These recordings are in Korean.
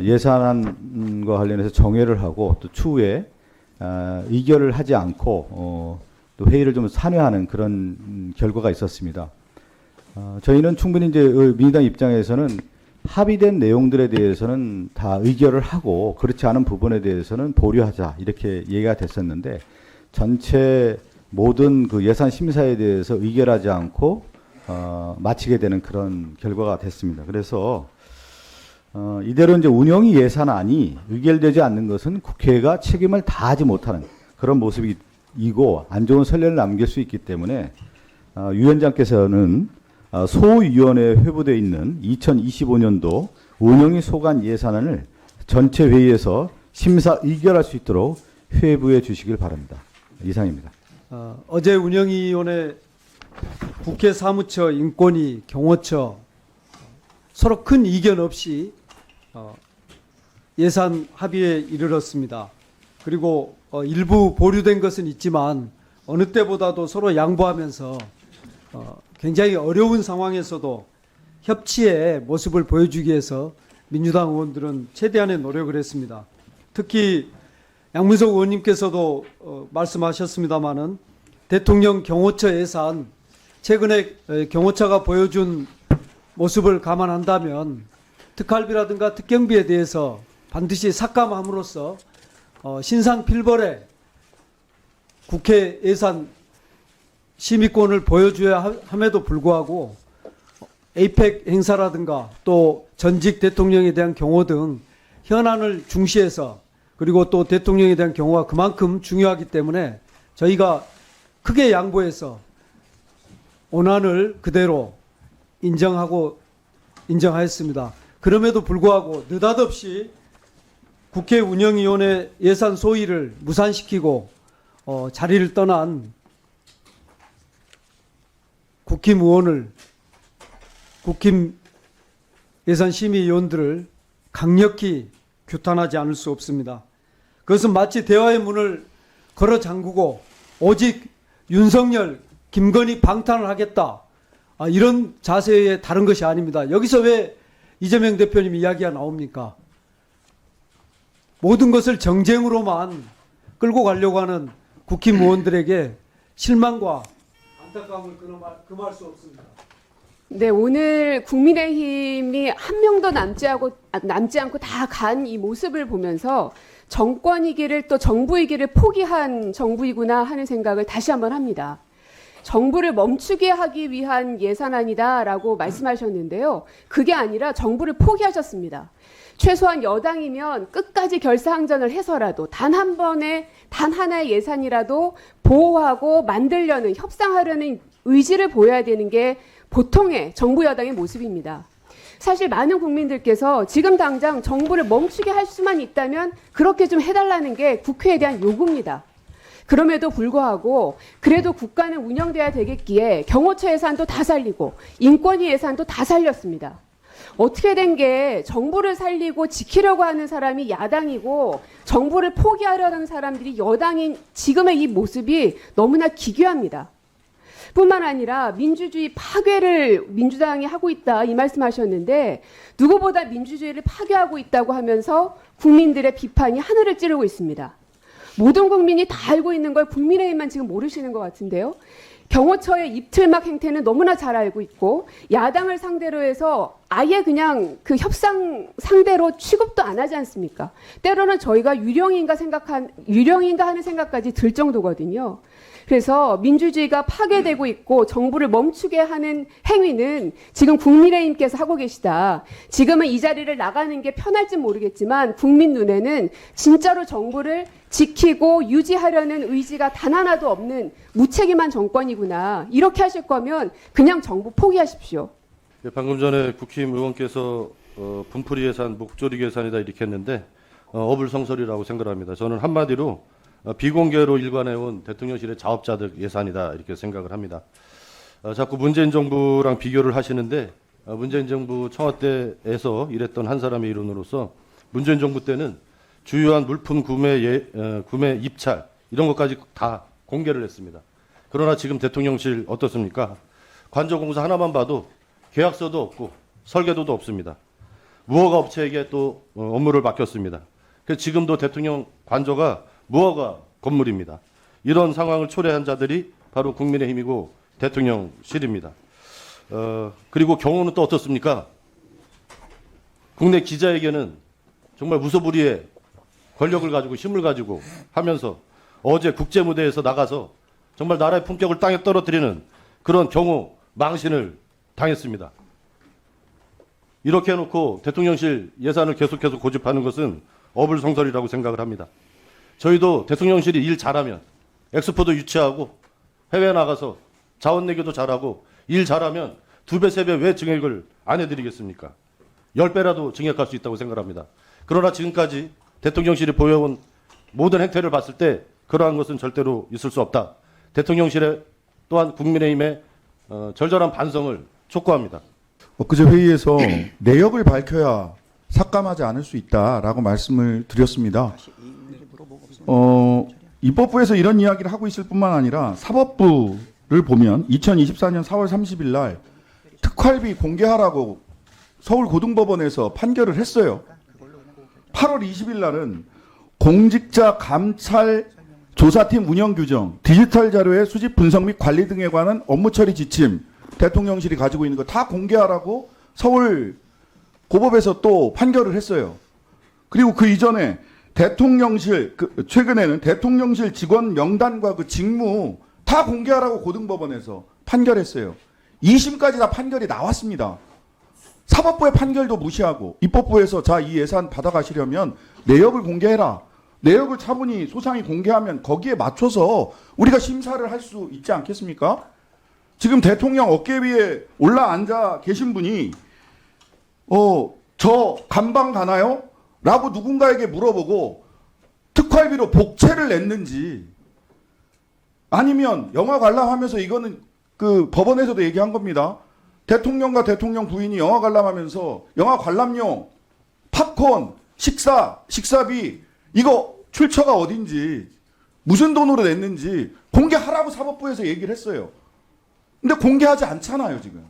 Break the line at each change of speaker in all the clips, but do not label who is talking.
예산안과 관련해서 정회를 하고 또 추후에 의결을 하지 않고 또 회의를 좀 산회하는 그런 결과가 있었습니다. 저희는 충분히 이제 민주당 입장에서는 합의된 내용들에 대해서는 다 의결을 하고 그렇지 않은 부분에 대해서는 보류하자 이렇게 얘기가 됐었는데 전체 모든 그 예산 심사에 대해서 의결하지 않고 마치게 되는 그런 결과가 됐습니다. 그래서 이대로 이제 운영위 예산안이 의결되지 않는 것은 국회가 책임을 다하지 못하는 그런 모습이고 안 좋은 선례를 남길 수 있기 때문에 위원장께서는 소위원회에 회부되어 있는 2025년도 운영위 소관 예산안을 전체 회의에서 심사 의결할 수 있도록 회부해 주시길 바랍니다. 이상입니다.
어제 운영위원회 국회 사무처, 인권위, 경호처 서로 큰 이견 없이 예산 합의에 이르렀습니다. 그리고 일부 보류된 것은 있지만 어느 때보다도 서로 양보하면서 굉장히 어려운 상황에서도 협치의 모습을 보여주기 위해서 민주당 의원들은 최대한의 노력을 했습니다. 특히 양문석 의원님께서도 말씀하셨습니다마는 대통령 경호처 예산 최근에 경호처가 보여준 모습을 감안한다면 특활비라든가 특경비에 대해서 반드시 삭감함으로써 신상필벌에 국회 예산 심의권을 보여줘야 함에도 불구하고 에이펙 행사라든가 또 전직 대통령에 대한 경호 등 현안을 중시해서 그리고 또 대통령에 대한 경호가 그만큼 중요하기 때문에 저희가 크게 양보해서 원안을 그대로 인정하였습니다. 그럼에도 불구하고 느닷없이 국회 운영위원회 예산 소위를 무산시키고 자리를 떠난 국힘 의원을 국힘 예산심의위원들을 강력히 규탄하지 않을 수 없습니다. 그것은 마치 대화의 문을 걸어 잠그고 오직 윤석열, 김건희 방탄을 하겠다 이런 자세에 다른 것이 아닙니다. 여기서 왜 이재명 대표님 이야기가 나옵니까? 모든 것을 정쟁으로만 끌고 가려고 하는 국힘 의원들에게 실망과 안타까움을 금할 수 없습니다.
네, 오늘 국민의힘이 한 명도 남지 않고 다 간 이 모습을 보면서 정권이기를 또 정부이기를 포기한 정부이구나 하는 생각을 다시 한번 합니다. 정부를 멈추게 하기 위한 예산안이다라고 말씀하셨는데요. 그게 아니라 정부를 포기하셨습니다. 최소한 여당이면 끝까지 결사항전을 해서라도 단 한 번의 단 하나의 예산이라도 보호하고 만들려는 협상하려는 의지를 보여야 되는 게 보통의 정부 여당의 모습입니다. 사실 많은 국민들께서 지금 당장 정부를 멈추게 할 수만 있다면 그렇게 좀 해달라는 게 국회에 대한 요구입니다. 그럼에도 불구하고 그래도 국가는 운영돼야 되겠기에 경호처 예산도 다 살리고 인권위 예산도 다 살렸습니다. 어떻게 된 게 정부를 살리고 지키려고 하는 사람이 야당이고 정부를 포기하려는 사람들이 여당인 지금의 이 모습이 너무나 기괴합니다. 뿐만 아니라 민주주의 파괴를 민주당이 하고 있다 이 말씀하셨는데 누구보다 민주주의를 파괴하고 있다고 하면서 국민들의 비판이 하늘을 찌르고 있습니다. 모든 국민이 다 알고 있는 걸 국민의힘만 지금 모르시는 것 같은데요. 경호처의 입틀막 행태는 너무나 잘 알고 있고 야당을 상대로 해서 아예 그냥 그 협상 상대로 취급도 안 하지 않습니까? 때로는 저희가 유령인가 하는 생각까지 들 정도거든요. 그래서 민주주의가 파괴되고 있고 정부를 멈추게 하는 행위는 지금 국민의힘께서 하고 계시다. 지금은 이 자리를 나가는 게 편할지 모르겠지만 국민 눈에는 진짜로 정부를 지키고 유지하려는 의지가 단 하나도 없는 무책임한 정권이구나. 이렇게 하실 거면 그냥 정부 포기하십시오.
네, 방금 전에 국힘 의원께서 분풀이 예산, 목조리 예산이다 이렇게 했는데 어불성설이라고 생각합니다. 저는 한마디로 비공개로 일관해온 대통령실의 자업자득 예산이다 이렇게 생각을 합니다. 자꾸 문재인 정부랑 비교를 하시는데 문재인 정부 청와대 때에서 일했던 한 사람의 이론으로서 문재인 정부 때는 주요한 물품 구매 입찰 이런 것까지 다 공개를 했습니다. 그러나 지금 대통령실 어떻습니까? 관저공사 하나만 봐도 계약서도 없고 설계도도 없습니다. 무허가 업체에게 또 업무를 맡겼습니다. 그래서 지금도 대통령 관저가 무허가 건물입니다. 이런 상황을 초래한 자들이 바로 국민의힘이고 대통령실입니다. 그리고 경우는 또 어떻습니까? 국내 기자에게는 정말 무소불위의 권력을 가지고 힘을 가지고 하면서 어제 국제무대에서 나가서 정말 나라의 품격을 땅에 떨어뜨리는 그런 경우 망신을 당했습니다. 이렇게 해놓고 대통령실 예산을 계속해서 고집하는 것은 어불성설이라고 생각을 합니다. 저희도 대통령실이 일 잘하면 엑스포도 유치하고 해외 나가서 자원 내기도 잘하고 일 잘하면 2배, 3배 왜 증액을 안 해드리겠습니까? 10배라도 증액할 수 있다고 생각합니다. 그러나 지금까지 대통령실이 보여온 모든 행태를 봤을 때 그러한 것은 절대로 있을 수 없다. 대통령실에 또한 국민의힘의 절절한 반성을 촉구합니다.
엊그제 회의에서 내역을 밝혀야 삭감하지 않을 수 있다라고 말씀을 드렸습니다. 입법부에서 이런 이야기를 하고 있을 뿐만 아니라 사법부를 보면 2024년 4월 30일 날 특활비 공개하라고 서울고등법원에서 판결을 했어요. 8월 20일 날은 공직자 감찰 조사팀 운영 규정, 디지털 자료의 수집 분석 및 관리 등에 관한 업무 처리 지침, 대통령실이 가지고 있는 거 다 공개하라고 서울 고법에서 또 판결을 했어요. 그리고 그 이전에 대통령실, 최근에는 대통령실 직원 명단과 그 직무 다 공개하라고 고등법원에서 판결했어요. 2심까지 다 판결이 나왔습니다. 사법부의 판결도 무시하고 입법부에서 자, 이 예산 받아가시려면 내역을 공개해라. 내역을 차분히 소상히 공개하면 거기에 맞춰서 우리가 심사를 할 수 있지 않겠습니까? 지금 대통령 어깨 위에 올라 앉아 계신 분이 저 감방 가나요? 라고 누군가에게 물어보고 특활비로 복채를 냈는지 아니면 영화 관람하면서 이거는 그 법원에서도 얘기한 겁니다. 대통령과 대통령 부인이 영화 관람하면서 영화 관람료, 팝콘, 식사비 이거 출처가 어딘지 무슨 돈으로 냈는지 공개하라고 사법부에서 얘기를 했어요. 근데 공개하지 않잖아요, 지금.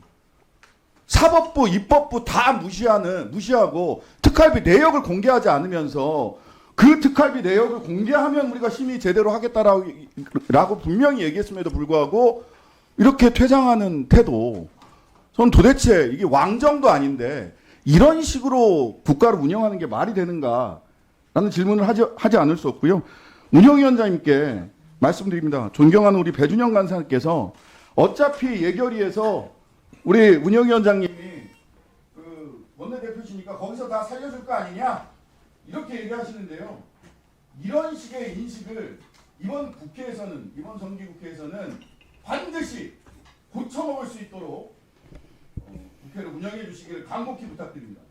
사법부, 입법부 다 무시하고 특활비 내역을 공개하지 않으면서 그 특활비 내역을 공개하면 우리가 심의 제대로 하겠다라고 분명히 얘기했음에도 불구하고 이렇게 퇴장하는 태도. 전 도대체 이게 왕정도 아닌데 이런 식으로 국가를 운영하는 게 말이 되는가라는 질문을 하지 않을 수 없고요. 운영위원장님께 말씀드립니다. 존경하는 우리 배준영 간사님께서 어차피 예결위에서 우리 운영위원장님이 그 원내대표시니까 거기서 다 살려줄 거 아니냐 이렇게 얘기하시는데요. 이런 식의 인식을 이번 정기국회에서는 반드시 고쳐먹을 수 있도록 국회를 운영해 주시기를 간곡히 부탁드립니다.